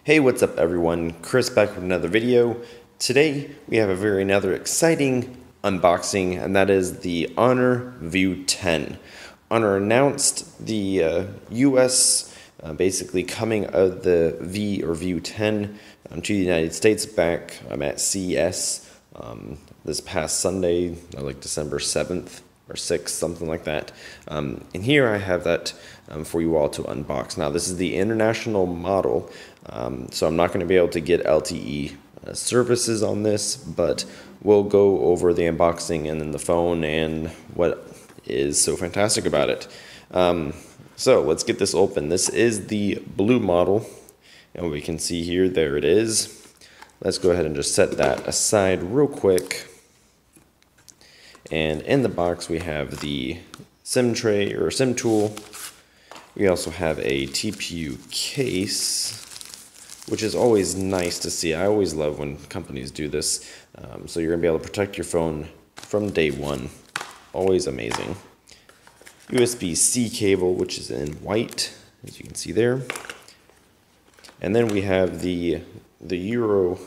Hey, what's up everyone? Chris back with another video. Today we have another exciting unboxing, and that is the Honor View10. Honor announced the US basically coming of the View10 to the United States back at CES this past Sunday, like December 7th or 6th, something like that. And here I have that for you all to unbox. Now this is the international model, so I'm not going to be able to get LTE services on this, but we'll go over the unboxing and then the phone and what is so fantastic about it. So let's get this open. This is the blue model, and we can see here, there it is. Let's go ahead and just set that aside real quick. And in the box we have the SIM tray or SIM tool. We also have a TPU case, which is always nice to see. I always love when companies do this. So you're gonna be able to protect your phone from day one. Always amazing. USB-C cable, which is in white, as you can see there. And then we have the Euro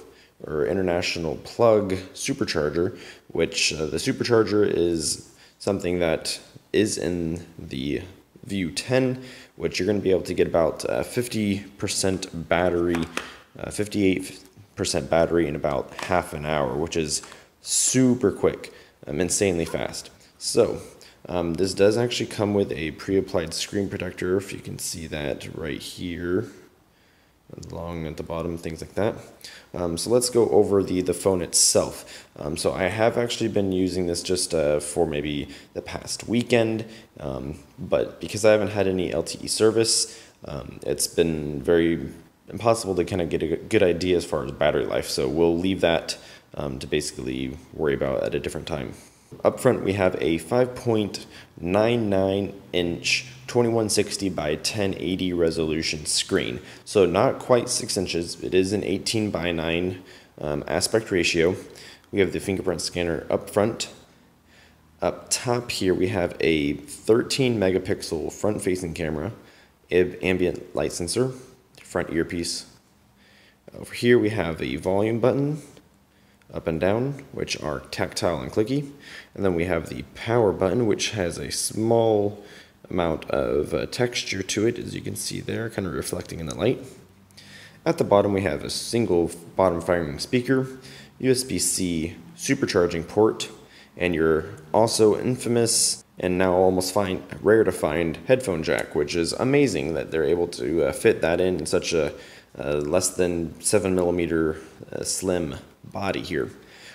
or international plug supercharger, which the supercharger is something that is in the View10, which you're going to be able to get about 50% battery, 58% battery in about half an hour, which is super quick, insanely fast. So this does actually come with a pre-applied screen protector, if you can see that right here, along at the bottom, things like that. So let's go over the phone itself. So I have actually been using this just for maybe the past weekend, but because I haven't had any LTE service, it's been very impossible to kind of get a good idea as far as battery life. So we'll leave that to basically worry about at a different time. Up front we have a 5.99 inch 2160 by 1080 resolution screen. So not quite 6 inches, it is an 18 by 9 aspect ratio. We have the fingerprint scanner up front. Up top here we have a 13 megapixel front facing camera, ambient light sensor, front earpiece. Over here we have a volume button, up and down, which are tactile and clicky. And then we have the power button, which has a small amount of texture to it, as you can see there, kind of reflecting in the light. At the bottom we have a single bottom firing speaker, USB-C supercharging port, and your also infamous and now almost rare to find headphone jack, which is amazing that they're able to fit that in such a less than 7mm slim body here.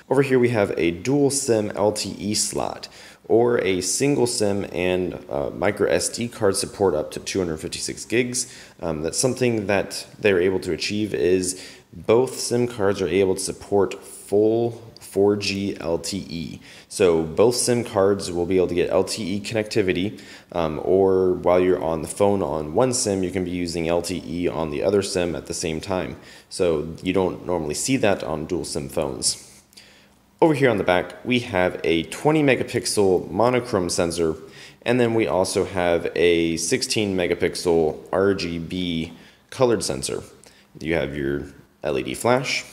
Over here we have a dual SIM LTE slot, or a single SIM and micro SD card support up to 256 gigs. That's something that they're able to achieve, is both SIM cards are able to support full 4G LTE. So both SIM cards will be able to get LTE connectivity, or while you're on the phone on one SIM, you can be using LTE on the other SIM at the same time. So you don't normally see that on dual SIM phones. Over here on the back, we have a 20 megapixel monochrome sensor, and then we also have a 16 megapixel RGB colored sensor. You have your LED flash,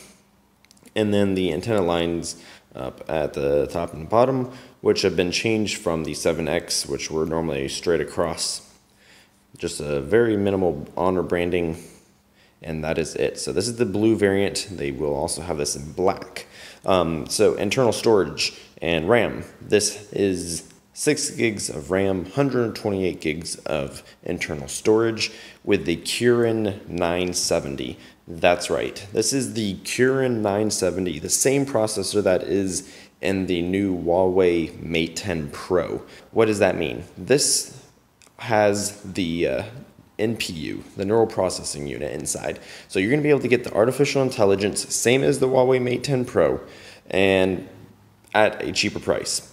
and then the antenna lines up at the top and bottom, which have been changed from the 7X, which were normally straight across. Just a very minimal Honor branding, and that is it. So this is the blue variant. They will also have this in black. So internal storage and RAM. This is 6 gigs of RAM, 128 gigs of internal storage with the Kirin 970. That's right. This is the Kirin 970, the same processor that is in the new Huawei Mate 10 Pro. What does that mean? This has the NPU, the neural processing unit inside. So you're going to be able to get the artificial intelligence, same as the Huawei Mate 10 Pro, and at a cheaper price.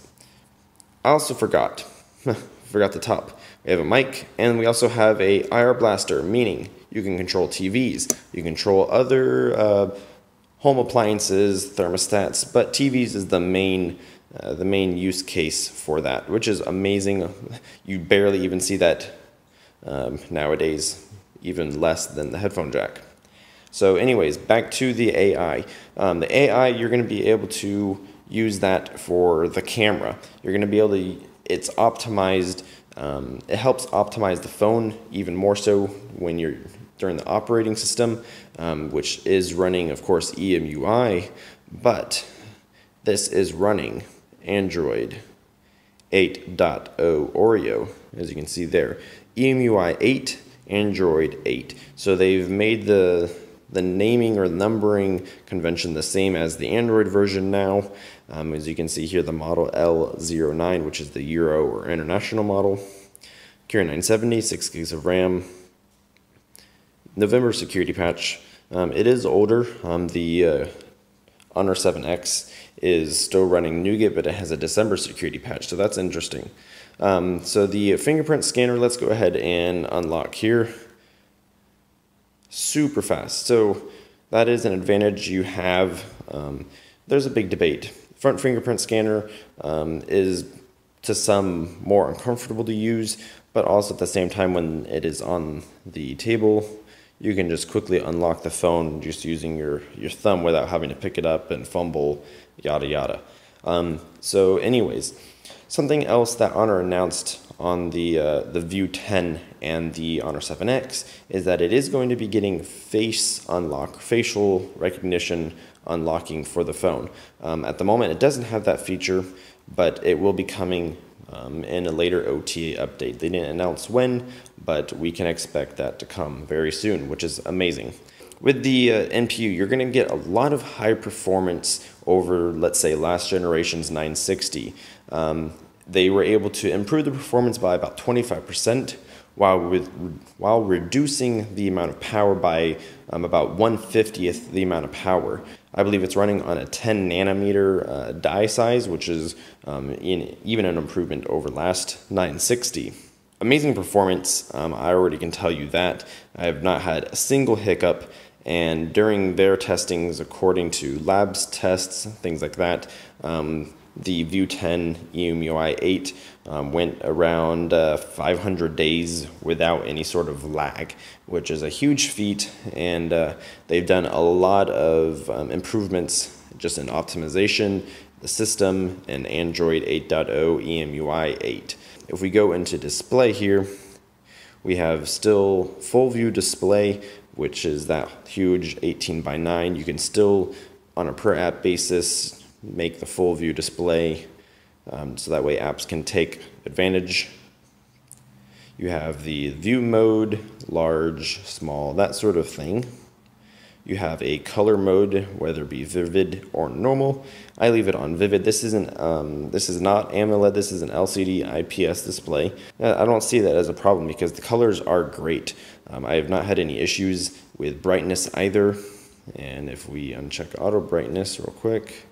I also forgot the top. We have a mic, and we also have a IR blaster, meaning you can control TVs, you can control other home appliances, thermostats, but TVs is the main use case for that, which is amazing. You barely even see that nowadays, even less than the headphone jack. So anyways, back to the AI. The AI, you're going to be able to use that for the camera. You're going to be able to, it's optimized, it helps optimize the phone even more so when you're during the operating system, which is running, of course, EMUI, but this is running Android 8.0 Oreo, as you can see there. EMUI 8, Android 8. So they've made the naming or numbering convention the same as the Android version now. As you can see here, the model L09, which is the Euro or international model. Kirin 970, 6 gigs of RAM. November security patch. It is older. The Honor 7X is still running NuGet, but it has a December security patch, so that's interesting. So the fingerprint scanner, let's go ahead and unlock here. Super fast. So that is an advantage you have. There's a big debate. Front fingerprint scanner is to some more uncomfortable to use, but also at the same time when it is on the table, you can just quickly unlock the phone just using your thumb without having to pick it up and fumble, yada yada. So anyways, something else that Honor announced on the View10 and the Honor 7X is that it is going to be getting face unlock, facial recognition unlocking for the phone. At the moment, it doesn't have that feature, but it will be coming in a later OTA update. They didn't announce when, but we can expect that to come very soon, which is amazing. With the NPU, you're going to get a lot of high performance over, let's say, last generation's 960. They were able to improve the performance by about 25%, while reducing the amount of power by about 1/50th the amount of power. I believe it's running on a 10 nanometer die size, which is even an improvement over last 960. Amazing performance, I already can tell you that. I have not had a single hiccup, and during their testings, according to labs tests, things like that, the View10 EMUI 8 went around 500 days without any sort of lag, which is a huge feat, and they've done a lot of improvements just in optimization, the system, and Android 8.0 EMUI 8. If we go into display here, we have still full view display, which is that huge 18:9. You can still, on a per app basis, make the full view display, so that way apps can take advantage. You have the view mode, large, small, that sort of thing. You have a color mode, whether it be vivid or normal. I leave it on vivid. This is not AMOLED, this is an LCD IPS display. I don't see that as a problem because the colors are great. I have not had any issues with brightness either. And if we uncheck auto brightness real quick,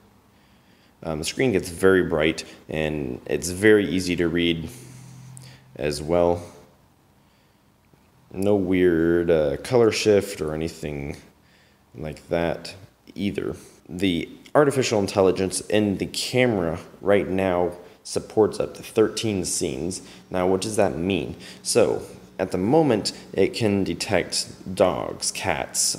the screen gets very bright and it's very easy to read as well. No weird color shift or anything like that either. The artificial intelligence in the camera right now supports up to 13 scenes. Now, what does that mean? So, at the moment, it can detect dogs, cats,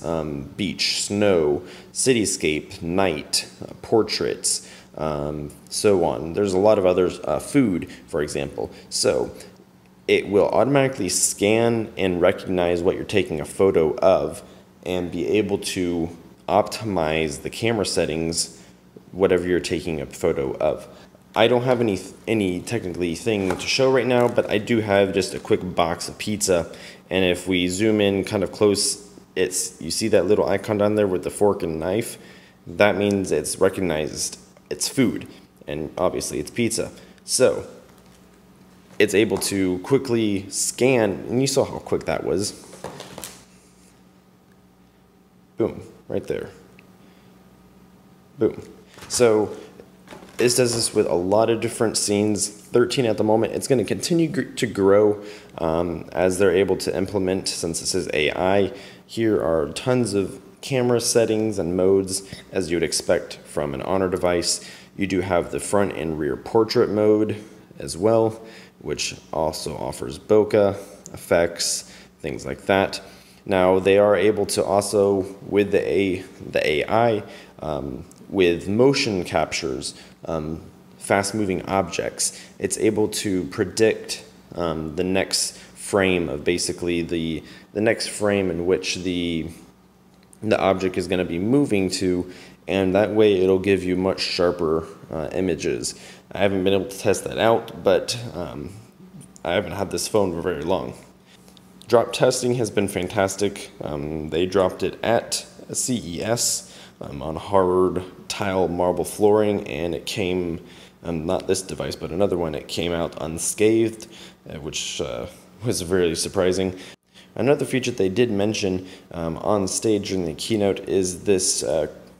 beach, snow, cityscape, night, portraits, so on. There's a lot of others, food, for example. So it will automatically scan and recognize what you're taking a photo of and be able to optimize the camera settings, whatever you're taking a photo of. I don't have any technically thing to show right now, but I do have just a quick box of pizza. And if we zoom in kind of close, you see that little icon down there with the fork and knife? That means it's recognized it's food, and obviously it's pizza. So it's able to quickly scan, and you saw how quick that was. Boom, right there. Boom. So this does this with a lot of different scenes, 13 at the moment. It's going to continue to grow as they're able to implement, since this is AI. Here are tons of camera settings and modes, as you would expect from an Honor device. You do have the front and rear portrait mode as well, which also offers bokeh effects, things like that. Now they are able to also, with the AI, with motion captures, fast-moving objects, it's able to predict the next frame of basically the next frame in which the object is going to be moving to, and that way it'll give you much sharper images. I haven't been able to test that out, but I haven't had this phone for very long. Drop testing has been fantastic. They dropped it at CES on hard tile marble flooring, and it came, not this device, but another one, it came out unscathed, which was really surprising. Another feature they did mention on stage during the keynote is this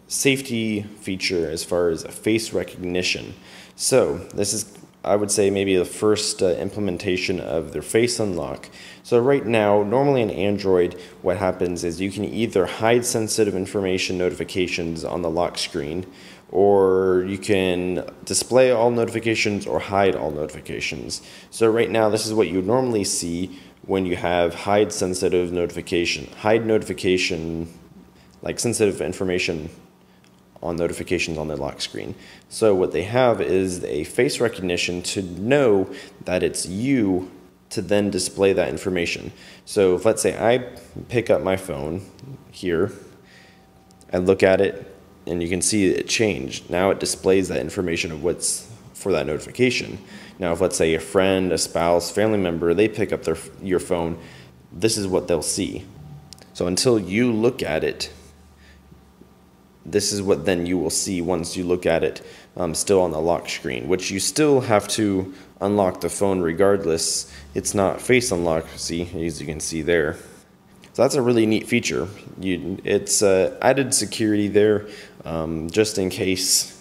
safety feature as far as face recognition. So this is, I would say, maybe the first implementation of their face unlock. So right now, normally in Android, what happens is you can either hide sensitive information notifications on the lock screen, or you can display all notifications or hide all notifications. So right now, this is what you normally see when you have hide notification, like sensitive information on notifications on the lock screen. So what they have is a face recognition to know that it's you, to then display that information. So if, let's say I pick up my phone here, I look at it, and you can see it changed. Now it displays that information of what's for that notification. Now if, let's say, a friend, a spouse, family member, they pick up your phone, this is what they'll see. So until you look at it, this is what then you will see once you look at it, still on the lock screen, which you still have to unlock the phone regardless. It's not face unlock, see, as you can see there. So that's a really neat feature. It's added security there, just in case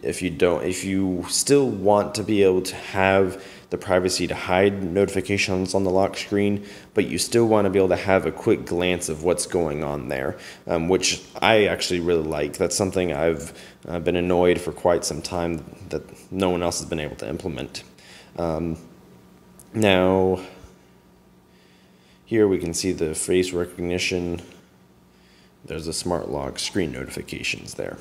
if you still want to be able to have the privacy to hide notifications on the lock screen, but you still want to be able to have a quick glance of what's going on there, which I actually really like. That's something I've been annoyed for quite some time that no one else has been able to implement. Now, here we can see the face recognition. There's a smart lock screen notifications there.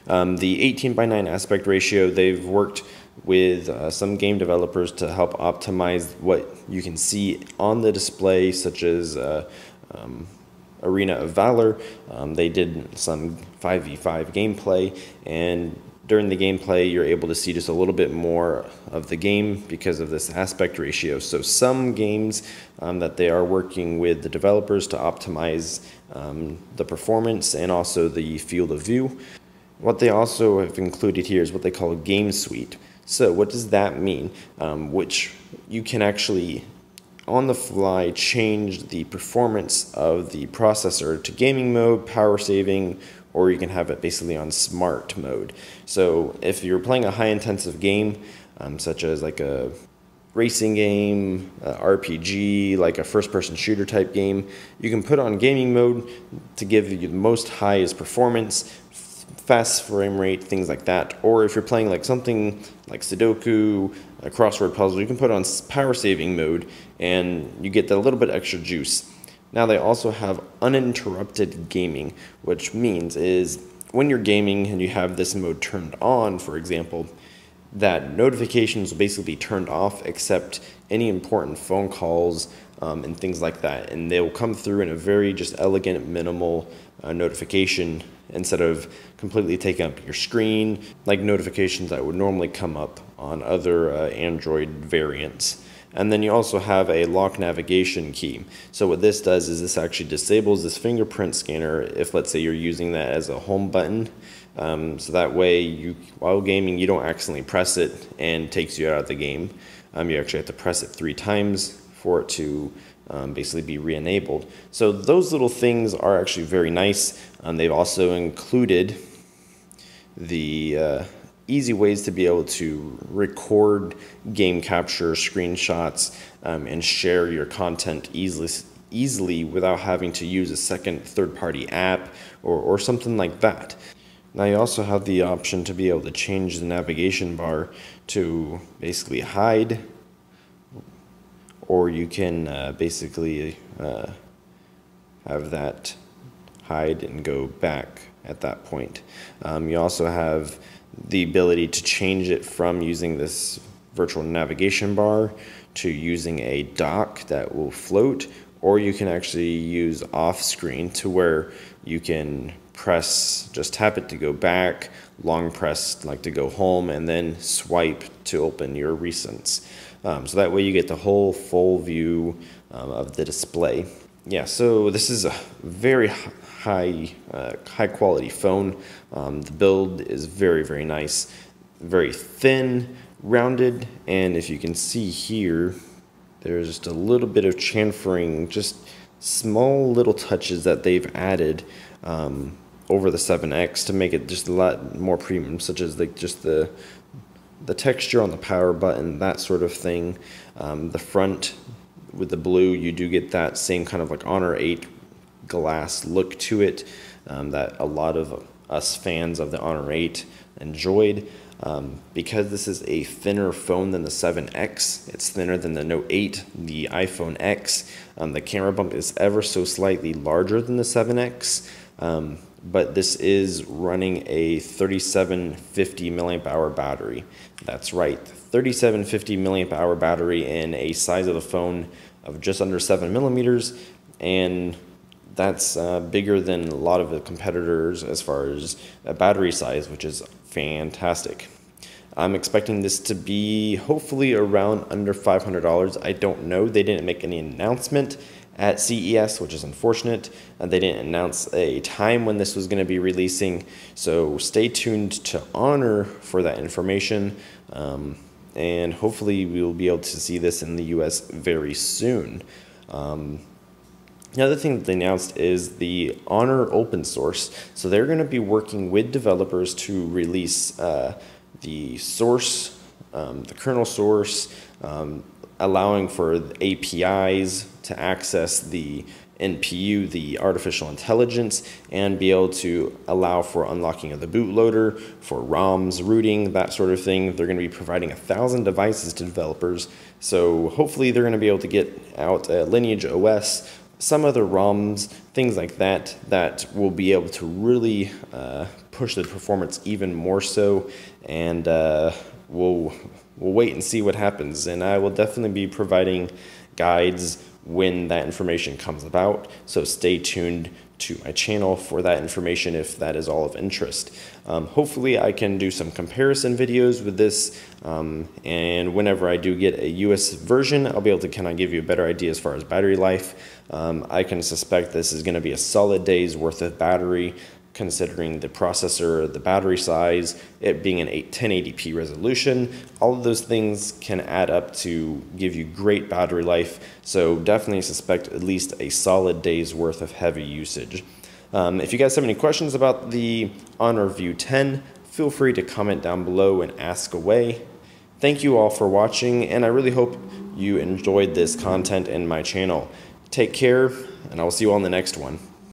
The 18:9 aspect ratio, they've worked with some game developers to help optimize what you can see on the display, such as Arena of Valor. They did some 5v5 gameplay, and during the gameplay you're able to see just a little bit more of the game because of this aspect ratio. So some games that they are working with the developers to optimize the performance and also the field of view. What they also have included here is what they call a game suite. So what does that mean? Which you can actually on the fly change the performance of the processor to gaming mode, power saving, or you can have it basically on smart mode. So if you're playing a high intensive game, such as like a racing game, RPG, like a first person shooter type game, you can put on gaming mode to give you the most highest performance, fast frame rate, things like that. Or if you're playing like something like Sudoku, a crossword puzzle, you can put on power saving mode and you get a little bit extra juice. Now they also have uninterrupted gaming, which means is when you're gaming and you have this mode turned on, for example, that notifications will basically be turned off except any important phone calls and things like that, and they will come through in a very just elegant, minimal notification instead of completely taking up your screen like notifications that would normally come up on other Android variants. And then you also have a lock navigation key. So what this does is this actually disables this fingerprint scanner if, let's say, you're using that as a home button. So that way, while gaming, you don't accidentally press it and it takes you out of the game. You actually have to press it 3 times for it to basically be re-enabled. So those little things are actually very nice. They've also included the easy ways to be able to record game capture screenshots and share your content easily without having to use a second third-party app or something like that. Now you also have the option to be able to change the navigation bar to basically hide, or you can basically have that hide and go back at that point. You also have the ability to change it from using this virtual navigation bar to using a dock that will float, or you can actually use off screen to where you can just tap it to go back, long press like to go home, and then swipe to open your recents. So that way you get the whole full view of the display. Yeah, so this is a very high quality phone. The build is very, very nice, very thin, rounded, and if you can see here, there's just a little bit of chamfering, just small little touches that they've added over the 7X to make it just a lot more premium, such as like just the texture on the power button, that sort of thing. The front with the blue, you do get that same kind of like Honor 8 glass look to it that a lot of us fans of the Honor 8 enjoyed. Because this is a thinner phone than the 7X, it's thinner than the Note 8, the iPhone X. The camera bump is ever so slightly larger than the 7X, but this is running a 3750 milliamp hour battery. That's right, 3750 milliamp hour battery in a size of the phone of just under 7 millimeters, and that's bigger than a lot of the competitors as far as a battery size, which is fantastic. I'm expecting this to be hopefully around under $500. I don't know. They didn't make any announcement at CES, which is unfortunate. They didn't announce a time when this was going to be releasing, so stay tuned to Honor for that information. And hopefully we will be able to see this in the US very soon. The other thing that they announced is the Honor open source. So they're going to be working with developers to release the source, the kernel source, allowing for APIs to access the NPU, the artificial intelligence, and be able to allow for unlocking of the bootloader, for ROMs, rooting, that sort of thing. They're going to be providing 1,000 devices to developers. So hopefully they're going to be able to get out Lineage OS, some other ROMs, things like that, that will be able to really push the performance even more so. And we'll wait and see what happens. And I will definitely be providing guides when that information comes about. So stay tuned to my channel for that information if that is all of interest. Hopefully I can do some comparison videos with this, and whenever I do get a US version, I'll be able to kind of give you a better idea as far as battery life. I can suspect this is going to be a solid day's worth of battery, considering the processor, the battery size, it being an 1080p resolution. All of those things can add up to give you great battery life, so definitely suspect at least a solid day's worth of heavy usage. If you guys have any questions about the Honor View 10, feel free to comment down below and ask away. Thank you all for watching, and I really hope you enjoyed this content in my channel. Take care, and I will see you all in the next one.